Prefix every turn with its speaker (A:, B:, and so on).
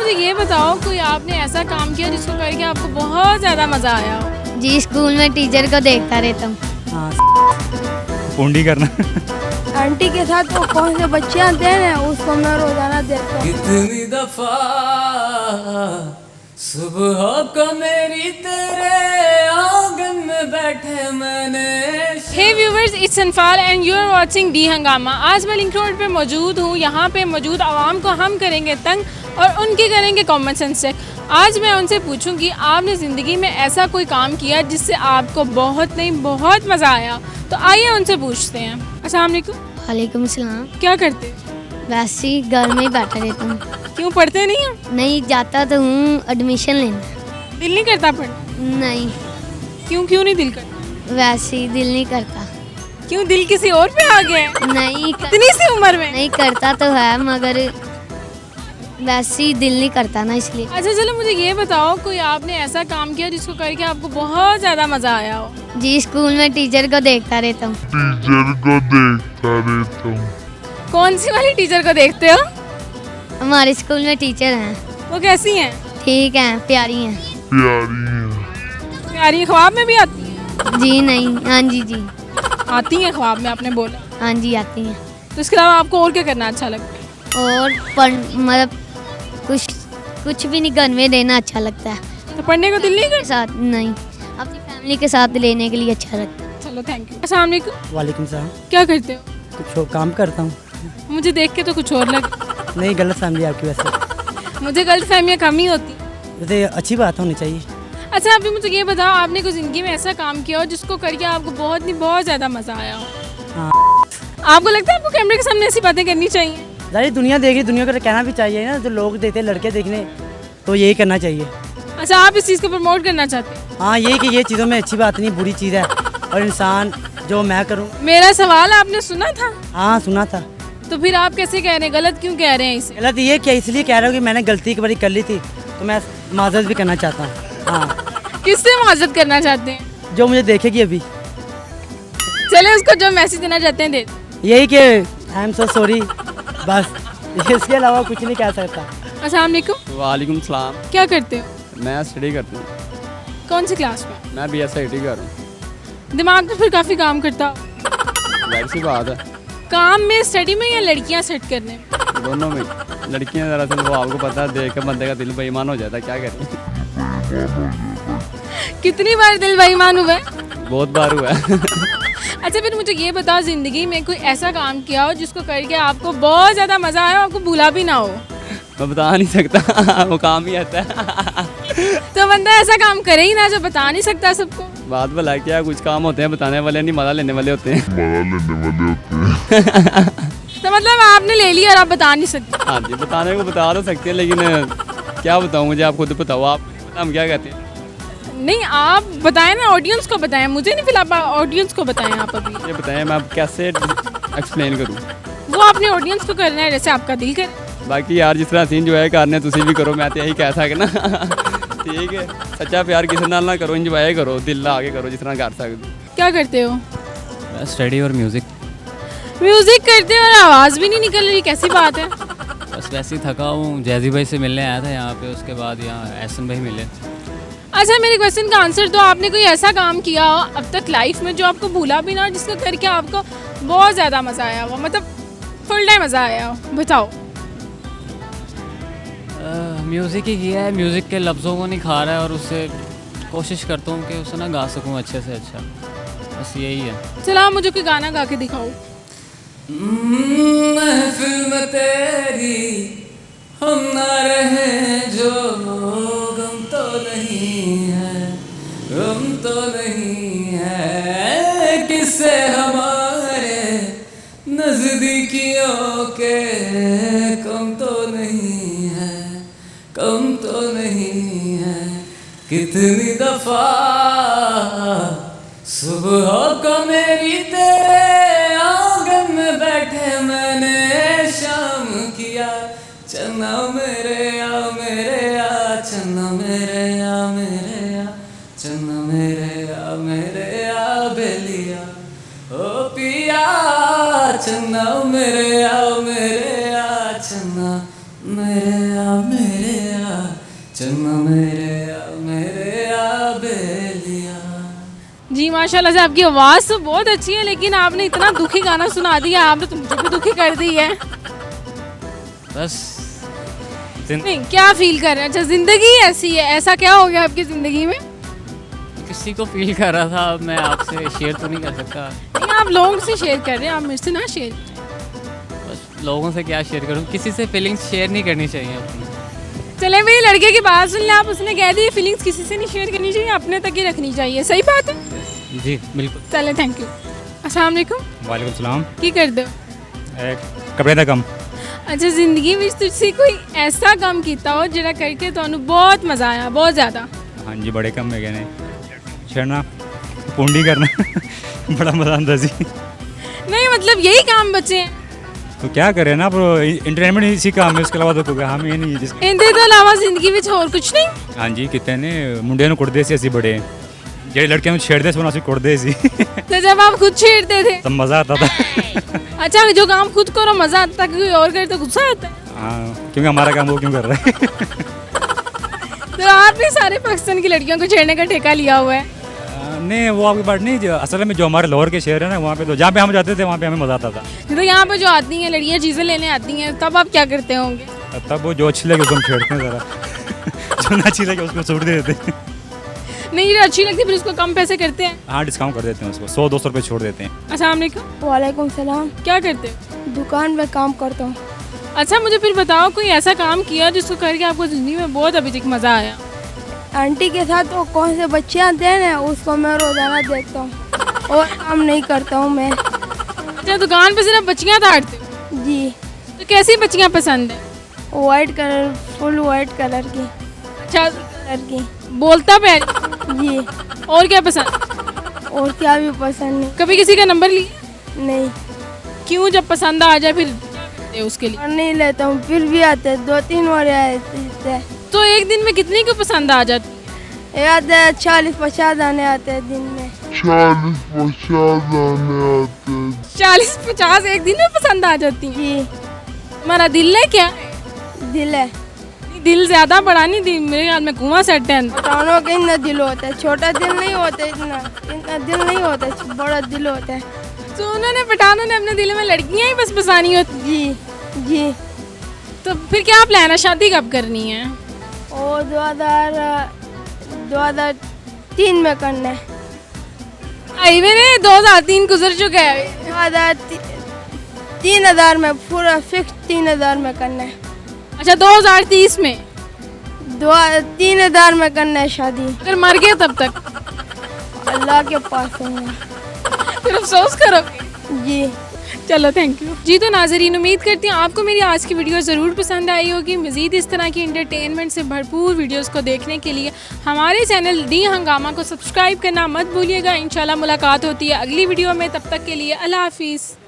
A: मुझे ये बताओ कोई आपने ऐसा काम किया जिसको करके आपको बहुत ज़्यादा मज़ा आया हो।
B: जी स्कूल में टीचर को देखता रहता हूँ।
C: हाँ
D: पूंडी करना।
E: आंटी के साथ वो कौन से बच्चे आते हैं ना उसको मैं रोजाना देखता हूँ।
F: कितनी दफा सुबह को मेरी तेरे आंगन में बैठे मैंने।
A: Hey viewers, it's Anfal and you are watching the Hungama. आज मैं लिंक रोड पे मौजूद हूँ। यहाँ पे मौजूद आवाम को हम करेंगे तंग और उनके करेंगे कॉमन सेंस चेक। आज मैं उनसे पूछूंगी आपने ज़िंदगी में ऐसा कोई काम किया जिससे आपको बहुत नहीं बहुत मज़ा आया। तो आइए उनसे पूछते हैं। अस्सलाम वालेकुम।
B: वालेकुम सलाम।
A: क्या करते?
B: वैसे ही घर में ही बैठा रहता हूँ।
A: क्यों पढ़ते नहीं हो?
B: नहीं जाता तो हूँ एडमिशन लेना।
A: दिल नहीं करता पढ़ने?
B: नहीं
A: क्यों नहीं दिल करता?
B: वैसे ही दिल नहीं करता।
A: क्यों दिल किसी और पे आ गया है?
B: नहीं
A: इतनी सी उम्र में?
B: नहीं करता तो है मगर वैसे ही दिल नहीं करता ना इसलिए।
A: अच्छा चलो मुझे ये बताओ कोई आपने ऐसा काम किया जिसको करके आपको बहुत ज़्यादा मज़ा आया हो।
B: जी स्कूल में टीचर को देखता रहता हूँ।
A: कौन सी वाली टीचर को देखते हो?
B: हमारे स्कूल में टीचर हैं,
A: वो कैसी हैं?
B: ठीक हैं, प्यारी हैं।
A: प्यारी ख्वाब में भी आती हैं?
B: जी नहीं, हाँ जी
A: आती हैं ख्वाब में, आपने बोला।
B: हाँ जी आती हैं।
A: तो इसके अलावा आपको और क्या करना अच्छा लगता है?
B: और मतलब कुछ भी नहीं घर में लेना अच्छा लगता है।
A: तो पढ़ने को दिल नहीं
B: के साथ नहीं, अपनी फैमिली के साथ लेने के लिए अच्छा लगता है।
A: चलो थैंक यू। अस्सलाम वालेकुम।
C: वालेकुम सलाम।
A: क्या करते हो?
C: कुछ और काम करता हूँ।
A: मुझे देख के तो कुछ और लग।
C: नहीं गलत फैमिली आपकी वैसे।
A: मुझे गलत फहमियाँ कम ही होती।
C: वैसे अच्छी बात होनी चाहिए।
A: अच्छा अभी मुझे ये बताओ आपने कोई ज़िंदगी में ऐसा काम किया हो जिसको करके आपको बहुत नहीं बहुत ज़्यादा मज़ा आया हो।
C: हाँ।
A: आपको लगता है आपको कैमरे के सामने ऐसी बातें करनी चाहिए?
C: सारी दुनिया देख रही, दुनिया को कहना भी चाहिए ना। जो लोग देखते हैं लड़के देखने, तो यही करना चाहिए।
A: अच्छा आप इस चीज़ को प्रमोट करना चाहते हैं?
C: हाँ यही कि ये चीज़ों में अच्छी बात नहीं, बुरी चीज़ है। और इंसान जो मैं करूँ।
A: मेरा सवाल आपने सुना था?
C: हाँ सुना था।
A: तो फिर आप कैसे कह रहे हैं? गलत क्यों कह रहे हैं इसे?
C: गलत ये क्या इसलिए कह रहा हूँ कि मैंने गलती एक बारी कर ली थी, तो मैं माजरत भी करना चाहता हूँ। हाँ
A: किससे माजरत करना चाहते हैं?
C: जो मुझे देखेगी अभी।
A: चले उसको जो मैसेज देना चाहते हैं दे।
C: यही कि आई एम सो सॉरी, बस इसके अलावा कुछ नहीं कह सकता।
A: अस्सलाम वालेकुम।
F: वालेकुम सलाम।
A: क्या करते हो?
F: मैं स्टडी करता हूँ।
A: कौन सी क्लास में?
F: मैं BSc कर रहा हूँ।
A: दिमाग तो फिर काफ़ी काम करता हो।
F: जाहिर सी बात है,
A: काम में, स्टडी में या लड़कियां सेट करने में?
F: दोनों में। लड़कियां दरअसल वो आपको पता है, देख कर बंदे का दिल बेईमान हो जाता है, क्या करें।
A: कितनी बार दिल बेईमान हुआ है?
F: बहुत बार हुआ है।
A: अच्छा फिर मुझे ये बताओ ज़िंदगी में कोई ऐसा काम किया हो जिसको करके आपको बहुत ज़्यादा मज़ा आया हो, आपको भूला भी ना हो।
F: मैं बता नहीं सकता। वो काम ही आता है।
A: तो बंदा ऐसा काम करे ही ना जो बता नहीं सकता सबको।
F: बात भला क्या, कुछ काम होते हैं बताने वाले नहीं, मजा लेने वाले होते हैं।
A: तो मतलब आपने ले लिया और आप बता नहीं सकते?
F: हाँ जी, बताने को बता तो सकते हैं, लेकिन क्या बताऊँ, मुझे आप खुद बताओ। आप पता हम क्या कहते हैं?
A: नहीं आप बताएं ना, ऑडियंस को बताएं, मुझे नहीं। फिर आप ऑडियंस को बताएं। आप अभी
F: ये बताएं मैं अब कैसे एक्सप्लेन करूँ?
A: वो अपने ऑडियंस को करना है जैसे आपका दिल करे।
F: बाकी यार जिस तरह सीन जो है करने तुसी भी करो, मैं तो यही कह सकना। ठीक है, सच्चा प्यार किसी नाल ना करो, इंजॉय करो, दिल ला के करो जिस तरह कर सकते।
A: क्या करते हो?
G: स्टडी और म्यूज़िक।
A: म्यूजिक करते हो और आवाज़ भी नहीं निकल रही, कैसी बात है?
G: बस वैसे ही थका हूँ। जैजी भाई से मिलने आया था यहाँ पे, उसके बाद यहाँ एहसन भाई मिले।
A: अच्छा मेरे क्वेश्चन का आंसर दो। आपने कोई ऐसा काम किया हो अब तक लाइफ में जो आपको भूला भी ना, जिसका करके आपको बहुत ज़्यादा मज़ा आया हो, मतलब फुल टाइम मज़ा आया हो? बताओ।
G: म्यूज़िक ही किया है। म्यूज़िक के लफ्ज़ों को निखारा है और उससे कोशिश करता हूँ कि उसे ना गा सकूँ अच्छे से अच्छा। बस यही है।
A: चलो आप मुझे कोई गाना गा के दिखाओ।
F: महफिल में तेरी हम ना रहे जो, गम तो नहीं है, गम तो नहीं है, किससे हमारे नजदीकियों के कम तो नहीं है, कम तो नहीं है। कितनी दफा सुबह को मेरी तेरे आंगन में बैठे मैंने शाम किया। चन्ना मेरे आ चन्ना मेरे आ चन्ना मेरे आ बेलिया ओ पिया। चन्ना मेरे आ चन्ना मेरे आ
G: चन्ना मेरे आ बेलिया।
A: जी माशाल्लाह से आपकी आवाज़ तो बहुत अच्छी है, लेकिन आपने इतना दुखी गाना सुना दिया, आपने तो मुझे भी दुखी कर दी है।
G: बस
A: नहीं, क्या फील कर रहे हैं? अच्छा, ज़िंदगी ऐसी है, ऐसा क्या हो गया आपकी ज़िंदगी में?
G: किसी को फील कर रहा था, अब मैं आपसे शेयर तो नहीं कर सकता।
A: नहीं, आप लोगों से शेयर कर रहे हैं, आप मेरे से ना शेयर।
G: बस लोगों से क्या शेयर करूँ, किसी से फीलिंग्स शेयर नहीं करनी चाहिए अपनी।
A: चले मेरी लड़के की बात सुन ले आप, उसने कह दी फीलिंग्स किसी से नहीं शेयर करनी चाहिए, अपने तक ही रखनी चाहिए। सही बात है?
G: जी बिल्कुल।
A: चले, थैंक यू। अस्सलाम वालेकुम।
D: वालेकुम सलाम।
A: की कर दो?
D: कपड़े का कम।
A: अच्छा, जिंदगी में तुझसे कोई ऐसा काम किया हो जिहड़ा करके तुहानू बहुत मज़ा आया, बहुत ज़्यादा?
D: हाँ जी, बड़े कम है ने छेड़ना, पुंडी करना बड़ा मज़ा आता जी।
A: नहीं, मतलब यही काम बचे हैं?
D: तो क्या करें ना, इंटरटेनमेंट इसी काम है, उसके अलावा तो कोई काम ही नहीं है जिसके।
A: इनके तो अलावा जिंदगी में और कुछ नहीं?
D: हाँ जी, कितने ने मुंडे कुटते सी असी बड़े, जेडे लड़कियां छेड़ते सी उन्हें कुटते सी।
A: तो जब आप खुद छेड़ते थे
D: तब मज़ा आता था।
A: अच्छा, जो काम खुद करो मज़ा आता है, कोई और करे तो गुस्सा आता है?
D: हाँ, क्योंकि हमारा काम वो क्यों कर रहा है।
A: तो आपने सारे पाकिस्तान की लड़कियों को छेड़ने का ठेका लिया हुआ है?
D: नहीं, वो आपकी बात नहीं, असल में जो हमारे लाहौर के शहर है ना, वहाँ पे तो जहाँ पे हम जाते थे वहाँ पे हमें मज़ा आता था।
A: तो यहाँ पे जो आती हैं लड़कियाँ चीज़ें लेने आती हैं, तब आप क्या करते होंगे?
D: तब वो जो अच्छी लगे उसको हम छेड़ते हैं ज़रा। जो ना अच्छी लगे उसको छूट दे देते हैं।
A: नहीं, जो अच्छी लगती है फिर उसको कम पैसे करते हैं?
D: हाँ, डिस्काउंट कर देते हैं उसको, 100-200 रुपये छोड़ देते हैं।
A: अस्सलाम वालेकुम।
E: वालेकुम सलाम।
A: क्या करते हो?
E: दुकान में काम करता हूँ।
A: अच्छा, मुझे फिर बताओ कोई ऐसा काम किया जिसको करके आपको ज़िंदगी में बहुत अभी तक मज़ा आया?
E: आंटी के साथ वो कौन से बच्चे आते हैं ना, उसको मैं रोज़ाना देखता हूँ और काम नहीं करता हूँ मैं।
A: अच्छा, दुकान पे सिर्फ बच्चियाँ ताड़ते हो?
E: जी।
A: तो कैसी बच्चियाँ पसंद है?
E: White colour, full white colour की।
A: अच्छा,
E: कलर की।
A: बोलता पैर?
E: जी।
A: और क्या पसंद?
E: और क्या भी पसंद नहीं।
A: कभी किसी का नंबर लिया?
E: नहीं।
A: क्यों, जब पसंद आ जाए फिर क्या करते हो उसके लिए?
E: और नहीं लेता हूँ, फिर भी आते हैं, 2-3 बार आते हैं।
A: तो एक दिन में कितनी को पसंद आ जाती?
E: याद है 40-50 आने आते हैं दिन में।
A: 40-50 एक दिन में पसंद आ जाती हैं?
E: जी।
A: तुम्हारा दिल है क्या?
E: दिल है।
A: दिल ज्यादा बड़ा नहीं, दिल मेरे ख्याल में कुआं सेट है।
E: पठानों का इतना दिल होता है, छोटा दिल नहीं होता, इतना दिल नहीं होता, बड़ा दिल होता है।
A: तो उन्होंने पठानों ने अपने दिल में लड़कियां ही बस बसानी होती?
E: जी जी।
A: तो फिर क्या प्लान है, शादी कब करनी है?
E: और 2003 में करना है।
A: आई मैंने 2003 गुजर चुका है।
E: 3000 में, पूरा फिक्स 3000 में करना है।
A: अच्छा, 2030 में?
E: 3000 में करना है शादी।
A: अगर मर गए तब तक?
E: अल्लाह के पास है।
A: फिर अफसोस करोगे?
E: जी।
A: चलो, थैंक यू जी। तो नाज़रीन, उम्मीद करती हूँ आपको मेरी आज की वीडियो ज़रूर पसंद आई होगी। मज़ीद इस तरह की इंटरटेनमेंट से भरपूर वीडियोस को देखने के लिए हमारे चैनल दी हंगामा को सब्सक्राइब करना मत भूलिएगा। इंशाल्लाह मुलाकात होती है अगली वीडियो में, तब तक के लिए अल्लाह हाफिज़।